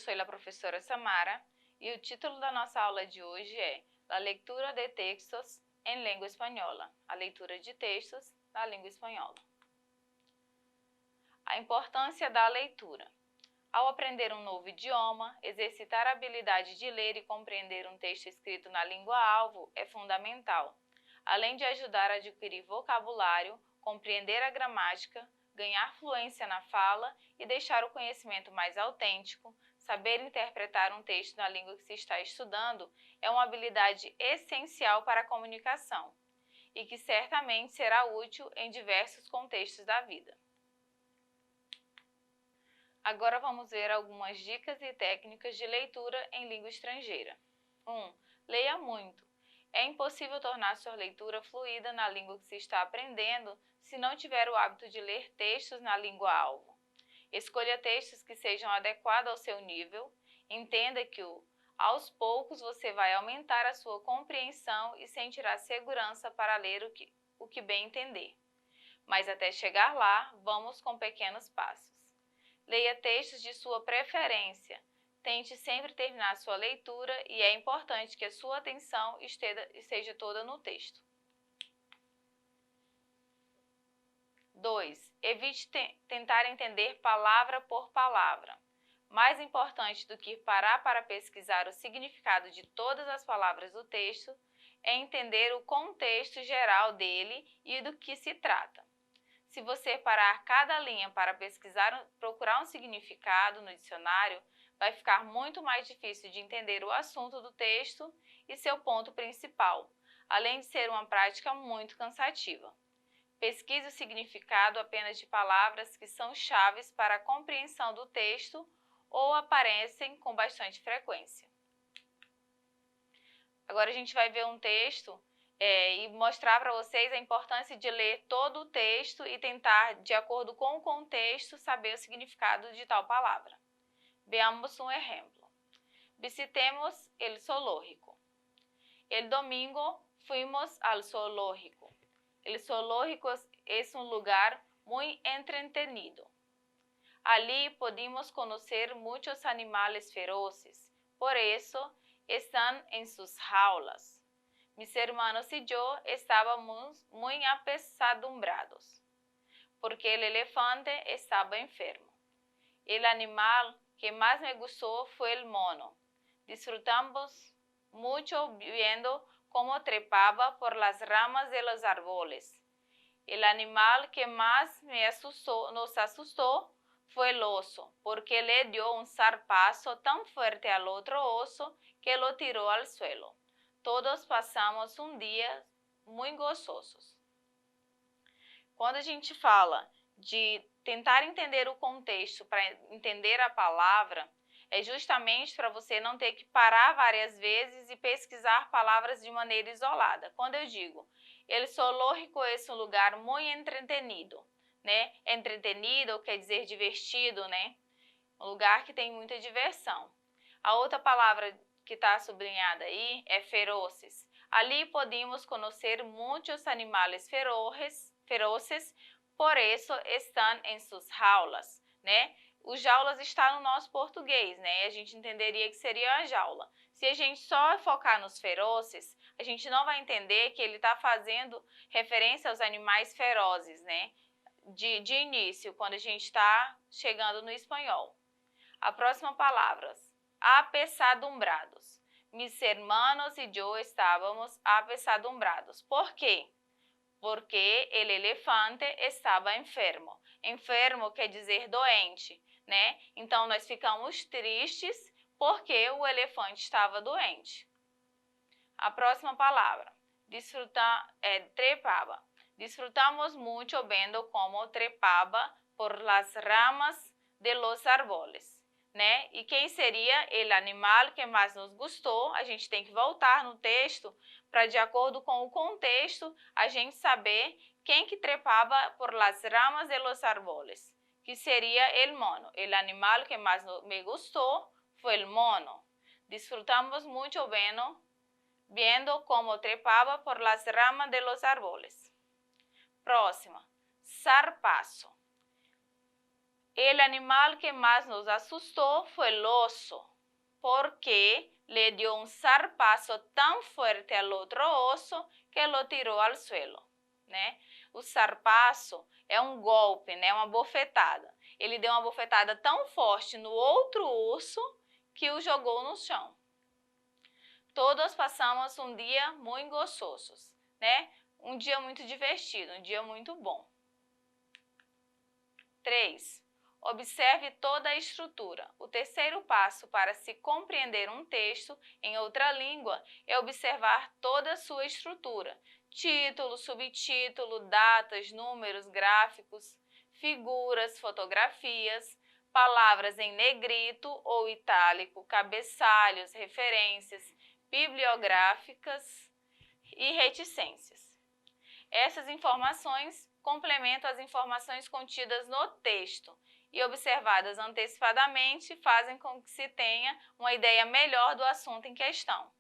sou a professora Samara e o título da nossa aula de hoje é A leitura de textos em língua espanhola, a leitura de textos na língua espanhola. A importância da leitura. Ao aprender um novo idioma, exercitar a habilidade de ler e compreender um texto escrito na língua-alvo é fundamental, além de ajudar a adquirir vocabulário, compreender a gramática, ganhar fluência na fala e deixar o conhecimento mais autêntico. Saber interpretar um texto na língua que se está estudando é uma habilidade essencial para a comunicação e que certamente será útil em diversos contextos da vida. Agora vamos ver algumas dicas e técnicas de leitura em língua estrangeira. 1. Leia muito. É impossível tornar sua leitura fluida na língua que se está aprendendo se não tiver o hábito de ler textos na língua-alvo. Escolha textos que sejam adequados ao seu nível. Entenda que aos poucos você vai aumentar a sua compreensão e sentirá segurança para ler o que bem entender. Mas até chegar lá, vamos com pequenos passos. Leia textos de sua preferência. Tente sempre terminar sua leitura e é importante que a sua atenção esteja toda no texto. 2. Evite tentar entender palavra por palavra. Mais importante do que parar para pesquisar o significado de todas as palavras do texto é entender o contexto geral dele e do que se trata. Se você parar cada linha para procurar um significado no dicionário, vai ficar muito mais difícil de entender o assunto do texto e seu ponto principal, além de ser uma prática muito cansativa. Pesquise o significado apenas de palavras que são chaves para a compreensão do texto ou aparecem com bastante frequência. Agora a gente vai ver um texto e mostrar para vocês a importância de ler todo o texto e tentar, de acordo com o contexto, saber o significado de tal palavra. Veamos um exemplo. Visitemos el zoológico. El domingo fuimos al zoológico. El zoológico es un lugar muy entretenido. Allí pudimos conocer muchos animales feroces, por eso están en sus jaulas. Mis hermanos y yo estábamos muy apesadumbrados, porque el elefante estaba enfermo. El animal que más me gustó fue el mono. Disfrutamos mucho viendo cómo trepaba por las ramas de los árboles. El animal que más nos asustó fue el oso, porque le dio un zarpazo tan fuerte al otro oso que lo tiró al suelo. Todos passamos um dia muito gozosos. Quando a gente fala de tentar entender o contexto para entender a palavra, é justamente para você não ter que parar várias vezes e pesquisar palavras de maneira isolada. Quando eu digo, el zoológico es un lugar muy entretenido, né? Entretenido quer dizer divertido, né? Um lugar que tem muita diversão. A outra palavra que está sublinhada aí é feroces. Ali podemos conhecer muitos animais feroces, por isso estão em suas jaulas, né? O jaulas está no nosso português, né? A gente entenderia que seria a jaula. Se a gente só focar nos feroces, a gente não vai entender que ele está fazendo referência aos animais ferozes, né? De início, quando a gente está chegando no espanhol. A próxima palavra, apesadumbrados. Mis hermanos y yo estábamos apesadumbrados. ¿Por quê? Porque el elefante estava enfermo. Enfermo quer dizer doente, né? Então, nós ficamos tristes porque o elefante estava doente. A próxima palavra, trepaba. Disfrutamos mucho vendo como trepaba por las ramas de los árboles. Né? E quem seria o animal que mais nos gostou? A gente tem que voltar no texto para, de acordo com o contexto, a gente saber quem que trepava por las ramas de los árboles, que seria el mono. El animal que mais me gostou foi el mono. Disfrutamos muito viendo como trepaba por las ramas de los árboles. Próxima, zarpazo. El animal que más nos asustó fue el oso, porque le dio un zarpazo tan fuerte al outro oso que lo tirou al suelo, né? O zarpaço é um golpe, né? Uma bofetada. Ele deu uma bofetada tão forte no outro urso que o jogou no chão. Todos passamos um dia muito gostosos, né? Um dia muito divertido, um dia muito bom. 3. Observe toda a estrutura. O terceiro passo para se compreender um texto em outra língua é observar toda a sua estrutura. Título, subtítulo, datas, números, gráficos, figuras, fotografias, palavras em negrito ou itálico, cabeçalhos, referências bibliográficas e reticências. Essas informações complementam as informações contidas no texto e observadas antecipadamente fazem com que se tenha uma ideia melhor do assunto em questão,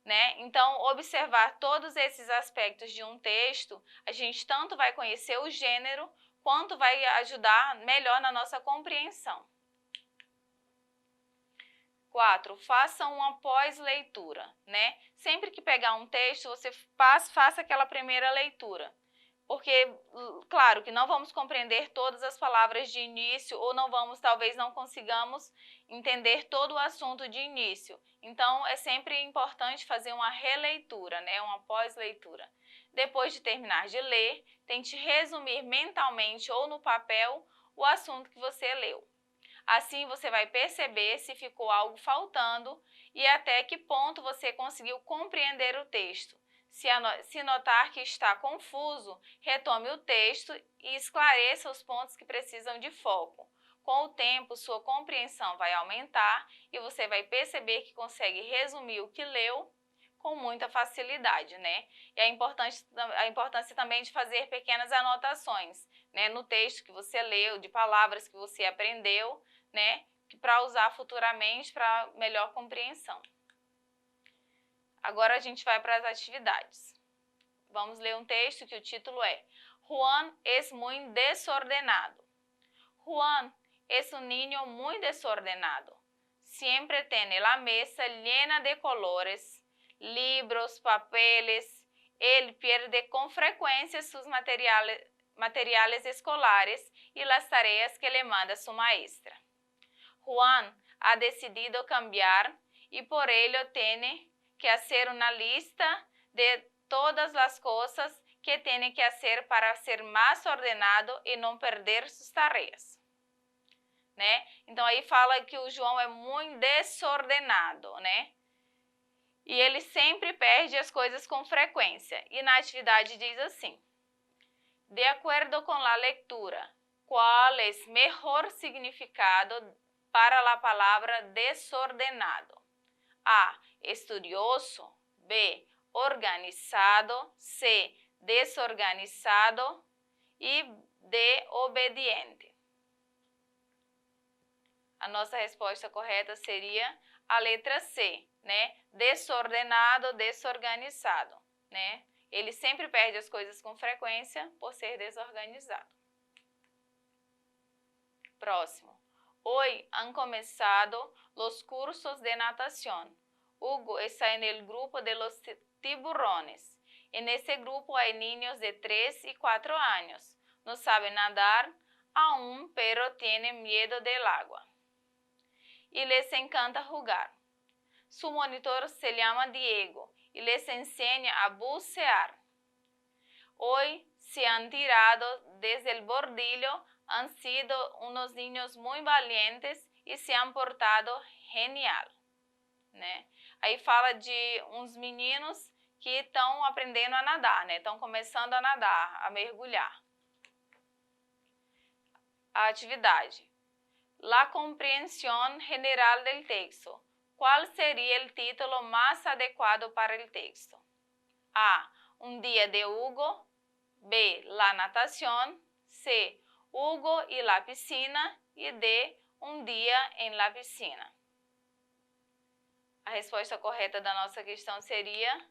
né? Então, observar todos esses aspectos de um texto, a gente tanto vai conhecer o gênero, quanto vai ajudar melhor na nossa compreensão. 4. Faça uma pós-leitura, né? Sempre que pegar um texto, você faça aquela primeira leitura. Porque, claro, que não vamos compreender todas as palavras de início ou talvez não consigamos entender todo o assunto de início. Então, é sempre importante fazer uma releitura, né? Uma pós-leitura. Depois de terminar de ler, tente resumir mentalmente ou no papel o assunto que você leu. Assim, você vai perceber se ficou algo faltando e até que ponto você conseguiu compreender o texto. Se notar que está confuso, retome o texto e esclareça os pontos que precisam de foco. Com o tempo, sua compreensão vai aumentar e você vai perceber que consegue resumir o que leu com muita facilidade, né? E a importância também de fazer pequenas anotações, né, no texto que você leu, de palavras que você aprendeu, né, para usar futuramente para melhor compreensão. Agora a gente vai para as atividades. Vamos ler um texto que o título é Juan es muy desordenado. Juan es un niño muy desordenado. Siempre tiene la mesa llena de colores, libros, papeles. Él pierde con frecuencia sus materiales escolares y las tareas que le manda su maestra. Juan ha decidido cambiar y por ello tiene que hacer una lista de todas las cosas que tiene que hacer para ser más ordenado e não perder suas tarefas, né? Então aí fala que o João é muito desordenado, né? E ele sempre perde as coisas com frequência. E na atividade diz assim: de acordo com a leitura, qual é o melhor significado para a palavra desordenado? A. Estudioso. B. Organizado. C. Desorganizado. E D. Obediente. A nossa resposta correta seria a letra C, né? Desordenado, desorganizado, né? Ele sempre perde as coisas com frequência por ser desorganizado. Próximo. Hoy han comenzado los cursos de natación. Hugo está en el grupo de los tiburones. En ese grupo hay niños de 3 y 4 años. No saben nadar aún, pero tienen miedo del agua. Y les encanta jugar. Su monitor se llama Diego y les enseña a bucear. Hoy se han tirado desde el bordillo. Han sido unos niños muy valientes e se han portado genial, né? Aí fala de uns meninos que estão aprendendo a nadar, né? Estão começando a nadar, a mergulhar. A atividade. La comprensión general del texto. ¿Cuál sería el título más adecuado para el texto? A. Un día de Hugo. B. La natación. C. Hugo y la piscina. E D. Um dia em la piscina. A resposta correta da nossa questão seria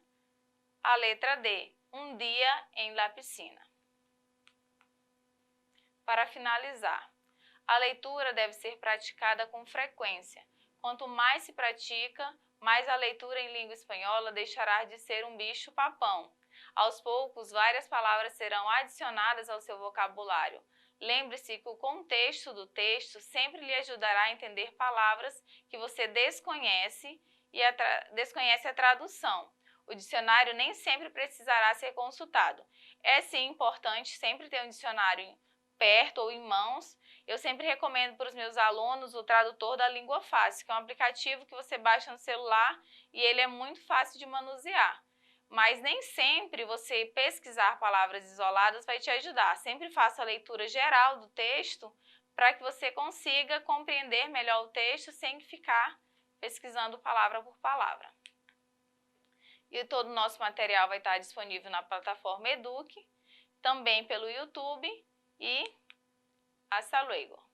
a letra D. Um dia em la piscina. Para finalizar, A leitura deve ser praticada com frequência. Quanto mais se pratica, mais a leitura em língua espanhola deixará de ser um bicho-papão. Aos poucos, várias palavras serão adicionadas ao seu vocabulário. Lembre-se que o contexto do texto sempre lhe ajudará a entender palavras que você desconhece e desconhece a tradução. O dicionário nem sempre precisará ser consultado. É sim importante sempre ter um dicionário perto ou em mãos. Eu sempre recomendo para os meus alunos o Tradutor da Língua Fácil, que é um aplicativo que você baixa no celular e ele é muito fácil de manusear. Mas nem sempre você pesquisar palavras isoladas vai te ajudar. Sempre faça a leitura geral do texto para que você consiga compreender melhor o texto sem ficar pesquisando palavra por palavra. E todo o nosso material vai estar disponível na plataforma Eduque, também pelo YouTube e hasta luego.